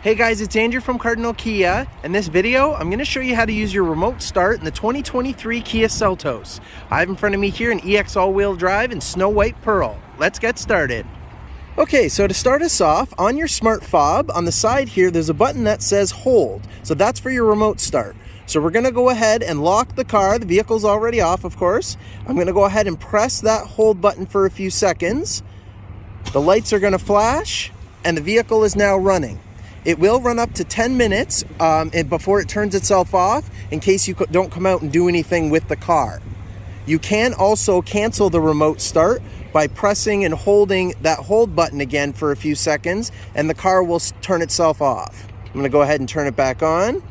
Hey guys, it's Andrew from Cardinal Kia. In this video, I'm going to show you how to use your remote start in the 2023 Kia Seltos. I have in front of me here an EX all-wheel drive in Snow White Pearl. Let's get started. Okay, so to start us off, on your smart fob, on the side here, there's a button that says hold. So that's for your remote start. So we're going to go ahead and lock the car. The vehicle's already off, of course. I'm going to go ahead and press that hold button for a few seconds. The lights are going to flash, and the vehicle is now running. It will run up to 10 minutes before it turns itself off in case you don't come out and do anything with the car. You can also cancel the remote start by pressing and holding that hold button again for a few seconds, and the car will turn itself off. I'm going to go ahead and turn it back on.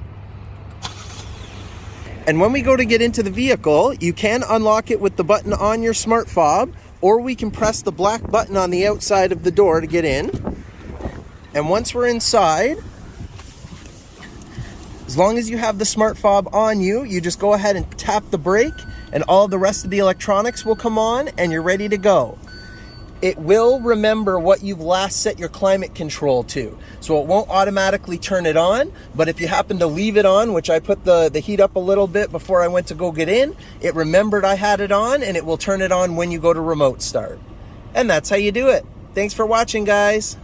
And when we go to get into the vehicle, you can unlock it with the button on your smart fob, or we can press the black button on the outside of the door to get in. And once we're inside, as long as you have the smart fob on you, you just go ahead and tap the brake and all the rest of the electronics will come on and you're ready to go. It will remember what you've last set your climate control to. So it won't automatically turn it on, but if you happen to leave it on, which I put the heat up a little bit before I went to go get in, it remembered I had it on and it will turn it on when you go to remote start. And that's how you do it. Thanks for watching, guys.